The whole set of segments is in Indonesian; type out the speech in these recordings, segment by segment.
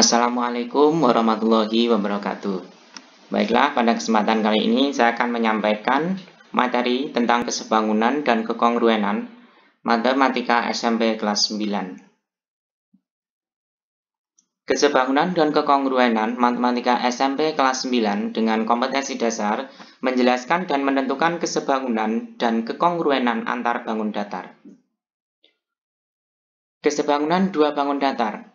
Assalamualaikum warahmatullahi wabarakatuh. Baiklah, pada kesempatan kali ini saya akan menyampaikan materi tentang kesebangunan dan kekongruenan Matematika SMP kelas 9. Kesebangunan dan kekongruenan Matematika SMP kelas 9 dengan kompetensi dasar menjelaskan dan menentukan kesebangunan dan kekongruenan antar bangun datar. Kesebangunan dua bangun datar.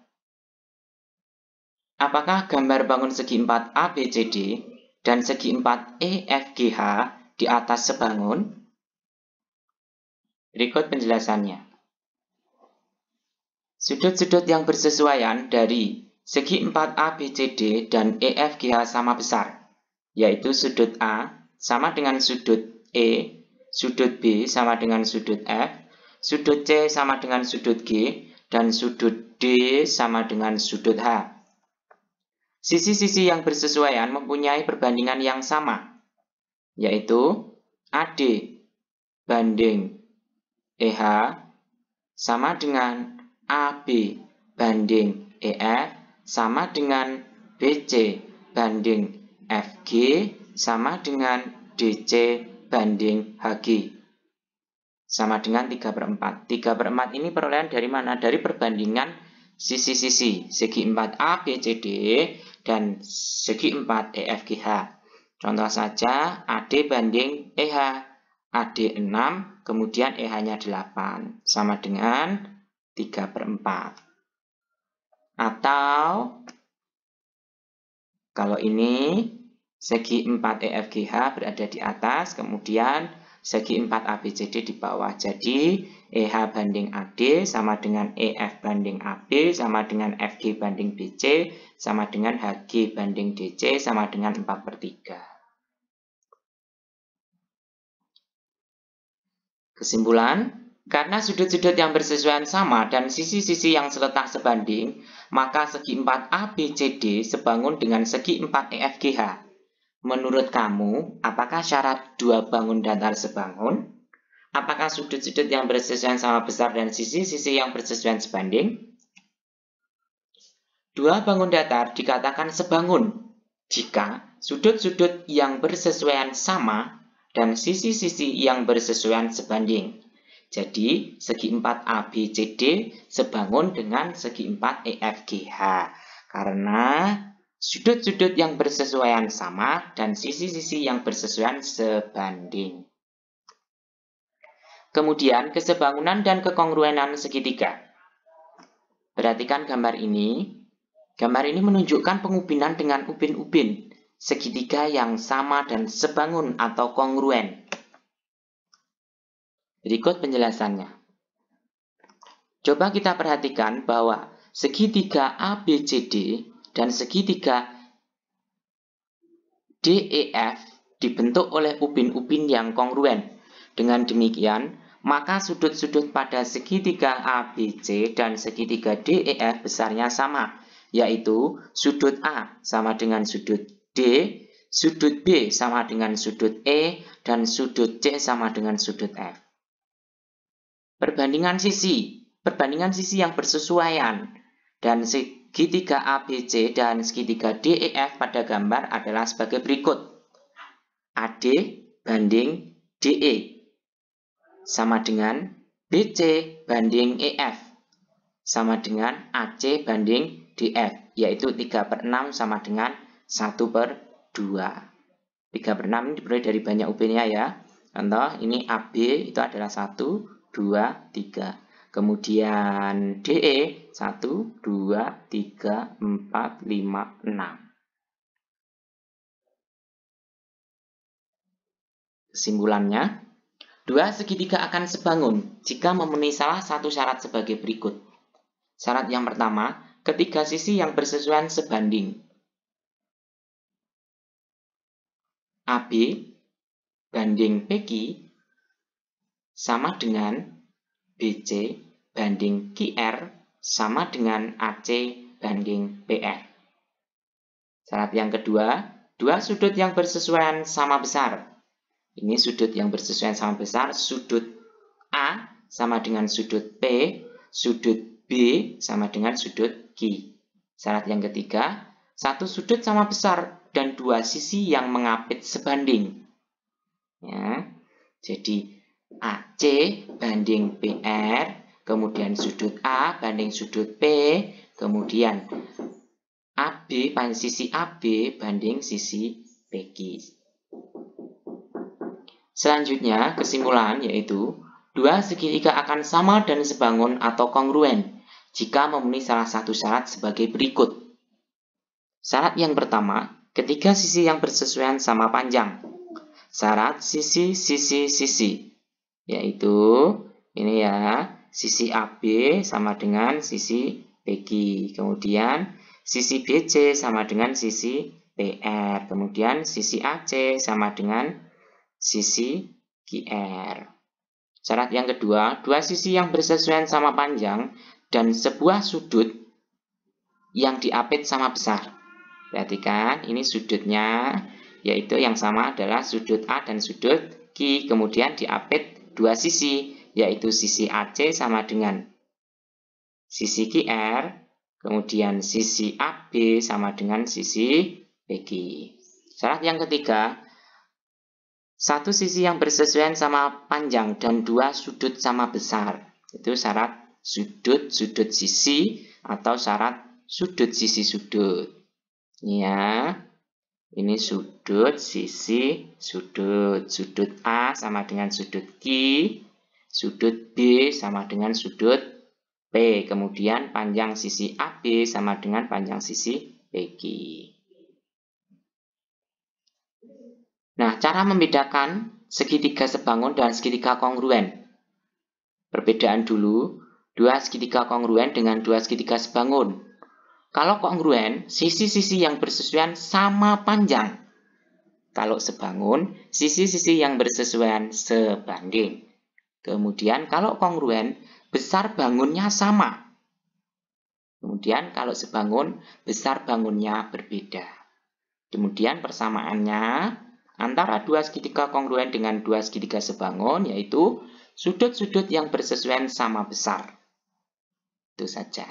Apakah gambar bangun segi 4 ABCD dan segi 4 EFGH di atas sebangun? Berikut penjelasannya. Sudut-sudut yang bersesuaian dari segi 4 ABCD dan EFGH sama besar, yaitu sudut A sama dengan sudut E, sudut B sama dengan sudut F, sudut C sama dengan sudut G, dan sudut D sama dengan sudut H. Sisi-sisi yang bersesuaian mempunyai perbandingan yang sama, yaitu AD banding EH sama dengan AB banding EF sama dengan BC banding FG sama dengan DC banding HG sama dengan 3/4. 3/4 ini perolehan dari mana? Dari perbandingan sisi-sisi segi 4 ABCD dan segi 4 EFGH. Contoh saja AD banding EH, AD 6, kemudian EH-nya 8, sama dengan 3/4. Atau kalau ini segi 4 EFGH berada di atas, kemudian segi 4 ABCD di bawah. Jadi EH banding AD sama dengan EF banding AB sama dengan FG banding BC sama dengan HG banding DC sama dengan 4/3. Kesimpulan, karena sudut-sudut yang bersesuaian sama dan sisi-sisi yang seletak sebanding, maka segi 4 ABCD sebangun dengan segi 4 EFGH. Menurut kamu, apakah syarat dua bangun datar sebangun? Apakah sudut-sudut yang bersesuaian sama besar dan sisi-sisi yang bersesuaian sebanding? Dua bangun datar dikatakan sebangun jika sudut-sudut yang bersesuaian sama dan sisi-sisi yang bersesuaian sebanding. Jadi, segi 4 ABCD sebangun dengan segi 4 EFGH. Karena sudut-sudut yang bersesuaian sama dan sisi-sisi yang bersesuaian sebanding. Kemudian, kesebangunan dan kekongruenan segitiga. Perhatikan gambar ini. Gambar ini menunjukkan pengubinan dengan ubin-ubin, segitiga yang sama dan sebangun atau kongruen. Berikut penjelasannya. Coba kita perhatikan bahwa segitiga ABCD dan segitiga DEF dibentuk oleh ubin-ubin yang kongruen. Dengan demikian, maka sudut-sudut pada segitiga ABC dan segitiga DEF besarnya sama, yaitu sudut A sama dengan sudut D, sudut B sama dengan sudut E, dan sudut C sama dengan sudut F. Perbandingan sisi yang bersesuaian dan segitiga ABC dan segitiga DEF pada gambar adalah sebagai berikut. AD banding DE sama dengan BC banding EF sama dengan AC banding DF, yaitu 3/6 sama dengan 1/2. 3/6 ini diperoleh dari banyak ubinnya ya. Contoh, ini AB itu adalah 1, 2, 3. Kemudian DE 1, 2, 3, 4, 5, 6. Kesimpulannya, dua segitiga akan sebangun jika memenuhi salah satu syarat sebagai berikut. Syarat yang pertama, ketiga sisi yang bersesuaian sebanding. AB banding PQ sama dengan BC banding QR sama dengan AC banding PR. Syarat yang kedua, dua sudut yang bersesuaian sama besar. Ini sudut yang bersesuaian sama besar, sudut A sama dengan sudut P, sudut B sama dengan sudut Q. Syarat yang ketiga, satu sudut sama besar dan dua sisi yang mengapit sebanding. Ya, jadi AC banding PR, kemudian sudut A banding sudut P, kemudian sisi AB banding sisi PQ. Selanjutnya, kesimpulan yaitu dua segitiga akan sama dan sebangun atau kongruen jika memenuhi salah satu syarat sebagai berikut. Syarat yang pertama, ketiga sisi yang bersesuaian sama panjang. Syarat sisi, yaitu ini ya, sisi AB sama dengan sisi PQ. Kemudian sisi BC sama dengan sisi PR. Kemudian sisi AC sama dengan sisi QR. Syarat yang kedua, dua sisi yang bersesuaian sama panjang dan sebuah sudut yang diapit sama besar. Perhatikan, ini sudutnya, yaitu yang sama adalah sudut A dan sudut Q. Kemudian diapit dua sisi, yaitu sisi AC sama dengan sisi QR, kemudian sisi AB sama dengan sisi PQ. Syarat yang ketiga, satu sisi yang bersesuaian sama panjang dan dua sudut sama besar. Itu syarat sudut sisi atau syarat sudut sisi sudut. Ya, ini sudut sisi sudut. Sudut A sama dengan sudut Q, sudut B sama dengan sudut P. Kemudian panjang sisi AB sama dengan panjang sisi PQ. Nah, cara membedakan segitiga sebangun dan segitiga kongruen. Perbedaan dulu, dua segitiga kongruen dengan dua segitiga sebangun. Kalau kongruen, sisi-sisi yang bersesuaian sama panjang. Kalau sebangun, sisi-sisi yang bersesuaian sebanding. Kemudian kalau kongruen, besar bangunnya sama. Kemudian kalau sebangun, besar bangunnya berbeda. Kemudian persamaannya antara dua segitiga kongruen dengan dua segitiga sebangun, yaitu sudut-sudut yang bersesuaian sama besar. Itu saja.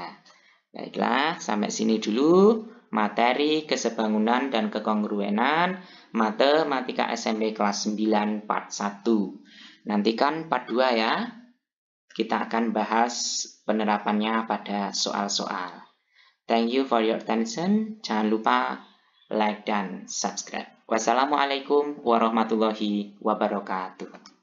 Baiklah, sampai sini dulu materi kesebangunan dan kekongruenan Matematika SMP kelas 9 part 1. Nantikan part 2 ya. Kita akan bahas penerapannya pada soal-soal. Thank you for your attention. Jangan lupa like dan subscribe. Wassalamualaikum warahmatullahi wabarakatuh.